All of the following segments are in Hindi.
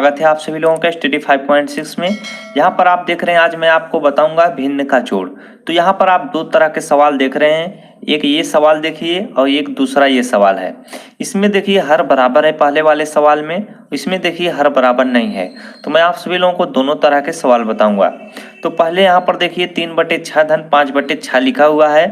स्वागत है आप सभी लोगों का स्टडी 5.6 में। यहाँ पर आप देख रहे हैं, आज मैं आपको बताऊंगा भिन्न का जोड़। तो यहाँ पर आप दो तरह के सवाल देख रहे हैं, एक ये सवाल देखिए और एक दूसरा ये सवाल है। इसमें देखिए हर बराबर है पहले वाले सवाल में, इसमें देखिए हर बराबर नहीं है। तो मैं आप सभी लोगों को दोनों तरह के सवाल बताऊंगा। तो पहले यहाँ पर देखिए 3/6 धन 5/6 लिखा हुआ है।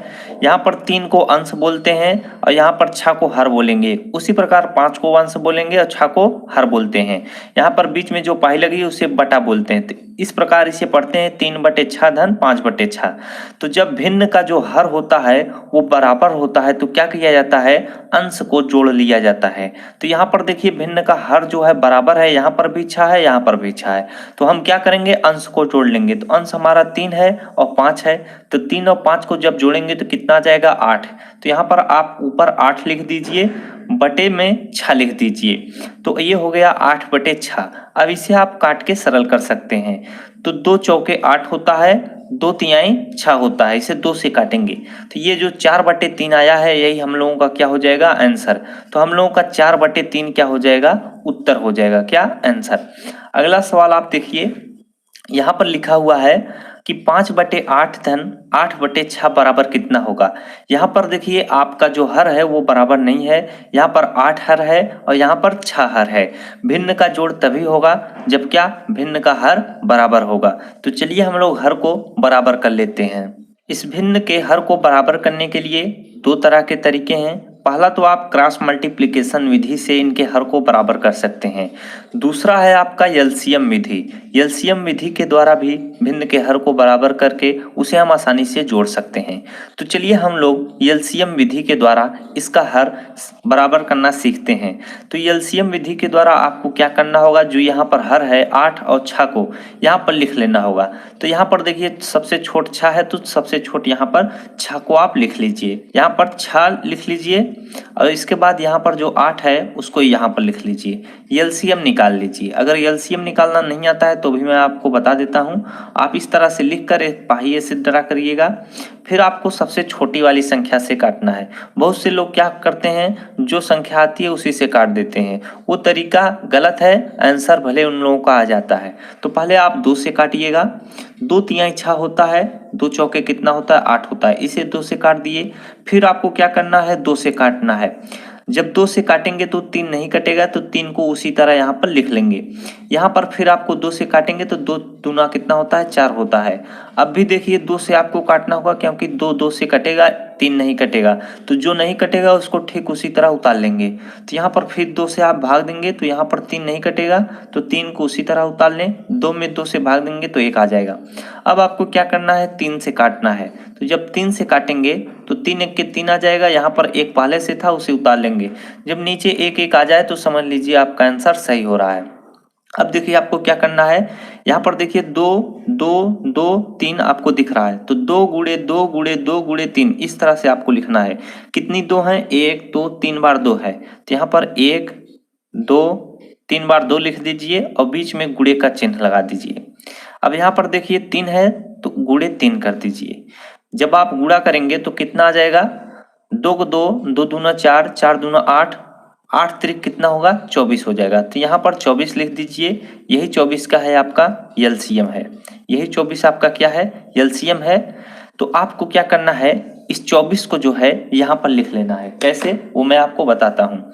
यहाँ पर 3 को अंश बोलते हैं और यहाँ पर 6 को हर बोलेंगे। उसी प्रकार 5 को अंश बोलेंगे और 6 को हर बोलते हैं। यहाँ पर बीच में जो पाई लगी उसे बटा बोलते हैं। तो इस प्रकार इसे पढ़ते हैं 3/6 धन 5/6। तो जब भिन्न का जो हर होता है वो बराबर होता है तो क्या किया जाता है, अंश को जोड़ लिया जाता है। तो यहाँ पर देखिए भिन्न का हर जो है बराबर है, यहाँ पर भी 6 है, यहाँ पर भी 6 है। तो हम क्या करेंगे, अंश को जोड़ लेंगे। तो अंश हमारा 3 है और 5 है। तो 3 और 5 को जब जोड़ेंगे तो कितना आ जाएगा, 8। तो यहाँ पर आप ऊपर 8 लिख दीजिए, बटे में 6 लिख दीजिए। तो ये हो गया 8/6। अब इसे आप काट के सरल कर सकते हैं। तो 2 चौके 8 होता है, 2 तिहाई 6 होता है। इसे 2 से काटेंगे तो ये जो 4/3 आया है यही हम लोगों का क्या हो जाएगा, आंसर। तो हम लोगों का 4/3 क्या हो जाएगा, उत्तर हो जाएगा, क्या, आंसर। अगला सवाल आप देखिए, यहाँ पर लिखा हुआ है कि 5/8 धन 8/6 बराबर कितना होगा। यहाँ पर देखिए आपका जो हर है वो बराबर नहीं है। यहाँ पर 8 हर है और यहाँ पर 6 हर है। भिन्न का जोड़ तभी होगा जब क्या, भिन्न का हर बराबर होगा। तो चलिए हम लोग हर को बराबर कर लेते हैं। इस भिन्न के हर को बराबर करने के लिए दो तरह के तरीके हैं। पहला तो आप क्रॉस मल्टीप्लिकेशन विधि से इनके हर को बराबर कर सकते हैं। दूसरा है आपका एलसीएम विधि। एलसीएम विधि के द्वारा भी भिन्न के हर को बराबर करके उसे हम आसानी से जोड़ सकते हैं। तो चलिए हम लोग एलसीएम विधि के द्वारा इसका हर बराबर करना सीखते हैं। तो एलसीएम विधि के द्वारा आपको क्या करना होगा, जो यहाँ पर हर है 8 और 6 को यहाँ पर लिख लेना होगा। तो यहाँ पर देखिए सबसे छोट 6 है तो सबसे छोट यहाँ पर 6 को आप लिख लीजिए, यहाँ पर 6 लिख लीजिए और इसके बाद यहाँ पर जो 8 है उसको यहाँ पर लिख लीजिए। एलसीएम निकाल लीजिए। अगर एलसीएम निकालना नहीं आता है तो भी मैं आपको बता देता हूँ। आप इस तरह से लिख कर पहिए से ड्रा करिएगा, फिर आपको सबसे छोटी वाली संख्या से काटना है। बहुत से लोग क्या करते हैं, जो संख्या आती है उसी से काट देते हैं। वो तरीका गलत है, आंसर भले उन लोगों का आ जाता है। तो पहले आप 2 से काटिएगा। 2 तिहाई 6 होता है, 2 चौके कितना होता है, 8 होता है। इसे 2 से काट दिए। फिर आपको क्या करना है, 2 से काटना है। जब 2 से काटेंगे तो 3 नहीं कटेगा, तो 3 को उसी तरह यहाँ पर लिख लेंगे। यहाँ पर फिर आपको 2 से काटेंगे तो 2 दूना कितना होता है, 4 होता है। अब भी देखिए 2 से आपको काटना होगा, क्योंकि 2 से कटेगा, 3 नहीं कटेगा। तो जो नहीं कटेगा उसको ठीक उसी तरह उतार लेंगे। तो यहाँ पर फिर 2 से आप भाग देंगे तो यहाँ पर 3 नहीं कटेगा, तो 3 को उसी तरह उतार लें। 2 में 2 से भाग देंगे तो 1 आ जाएगा। अब आपको क्या करना है, 3 से काटना है। तो जब 3 से काटेंगे तो 3 1 के 3 आ जाएगा। यहाँ पर 1 पहले से था उसे उतार लेंगे। जब नीचे 1 1 आ जाए तो समझ लीजिए आपका आंसर सही हो रहा है। अब देखिए आपको क्या करना है, यहाँ पर देखिए 2 2 2 3 आपको दिख रहा है। तो 2 गुणे 2 गुणे 2 गुणे 3 इस तरह से आपको लिखना है। कितनी 2 है, 1 2 3 बार 2 है। तो यहाँ पर 1 2 3 बार 2 लिख दीजिए और बीच में गुणे का चिन्ह लगा दीजिए। अब यहाँ पर देखिए 3 है तो गुणे 3 कर दीजिए। जब आप गुणा करेंगे तो कितना आ जाएगा, 2 को 2 2 दूना 4 4 दूना 8 8 त्रिक कितना होगा, 24 हो जाएगा। तो यहाँ पर 24 लिख दीजिए। यही 24 का है आपका एलसीएम है। यही 24 आपका क्या है, एलसीएम है। तो आपको क्या करना है, इस 24 को जो है यहाँ पर लिख लेना है। कैसे, वो मैं आपको बताता हूँ।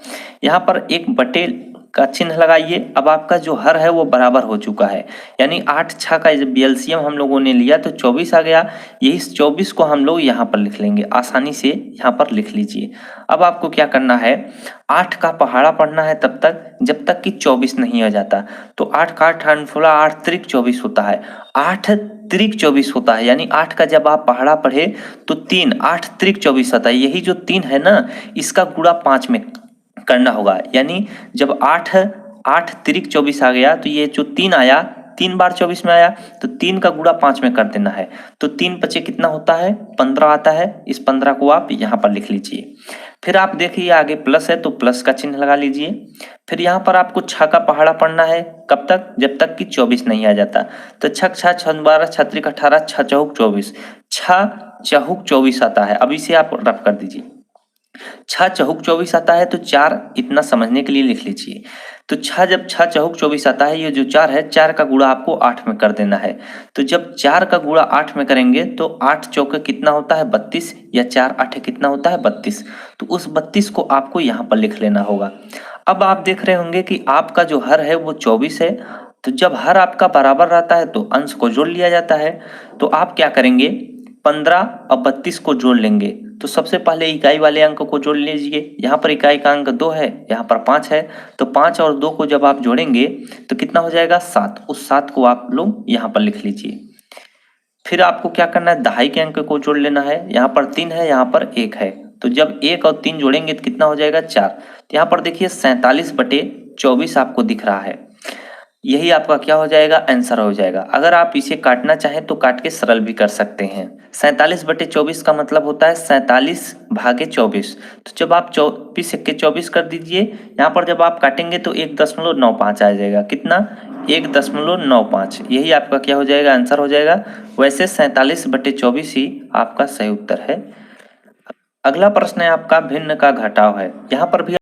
यहाँ पर एक बटे का चिन्ह लगाइए। अब आपका जो हर है वो बराबर हो चुका है, यानी 8 6 का जब एलसीएम हम लोगों ने लिया तो 24 आ गया। यही 24 को हम लोग यहाँ पर लिख लेंगे, आसानी से यहाँ पर लिख लीजिए। अब आपको क्या करना है, 8 का पहाड़ा पढ़ना है तब तक जब तक कि 24 नहीं आ जाता। तो 8 का 8 त्रिक 24 होता है। 8 त्रिक 24 होता है, यानी 8 का जब आप पहाड़ा पढ़े तो 3 8 त्रिक 24 आता है। यही जो 3 है ना, इसका गुणा 5 में करना होगा। यानी जब 8 त्रिक 24 आ गया तो ये जो 3 आया, 3 बार 24 में आया, तो 3 का गुणा 5 में कर देना है। तो 3 पचे कितना होता है, 15 आता है। इस 15 को आप यहाँ पर लिख लीजिए। फिर आप देखिए आगे प्लस है तो प्लस का चिन्ह लगा लीजिए। फिर यहाँ पर आपको 6 का पहाड़ा पढ़ना है, कब तक, जब तक कि 24 नहीं आ जाता। तो 6 6 6 12 6 त्रिक 18 6 चौक 24, 6 चौक 24 आता है। अब इसे आप रफ कर दीजिए। 6 चौक 24 आता है तो 4 इतना समझने के लिए लिख लीजिए। तो 6 जब 6 चौक 24 आता है, ये जो 4 है 4 का गुणा आपको 8 में कर देना है। तो जब 4 का गुणा 8 में करेंगे तो 8 चौके कितना होता है 32, या 4 8 कितना होता है 32। तो उस 32 को आपको यहाँ पर लिख लेना होगा। अब आप देख रहे होंगे कि आपका जो हर है वो 24 है। तो जब हर आपका बराबर रहता है तो अंश को जोड़ लिया जाता है। तो आप क्या करेंगे, 15 और 32 को जोड़ लेंगे। तो सबसे पहले इकाई वाले अंक को जोड़ लीजिए। यहाँ पर इकाई का अंक 2 है, यहाँ पर 5 है। तो 5 और 2 को जब आप जोड़ेंगे तो कितना हो जाएगा 7। उस 7 को आप लोग यहाँ पर लिख लीजिए। फिर आपको क्या करना है, दहाई के अंक को जोड़ लेना है। यहाँ पर 3 है, यहाँ पर 1 है। तो जब 1 और 3 जोड़ेंगे तो कितना हो जाएगा 4। तो यहाँ पर देखिए 47/24 आपको दिख रहा है। यही आपका क्या हो जाएगा, आंसर हो जाएगा। अगर आप इसे काटना चाहें तो काट के सरल भी कर सकते हैं। 47/24 का मतलब होता है 47/24। तो जब आप 24 एक्के 24 कर दीजिए, यहाँ पर जब आप काटेंगे तो 1.95 आ जाएगा। कितना, 1.95। यही आपका क्या हो जाएगा, आंसर हो जाएगा। वैसे 47/24 ही आपका सही उत्तर है। अगला प्रश्न है आपका भिन्न का घटाव है। यहाँ पर भी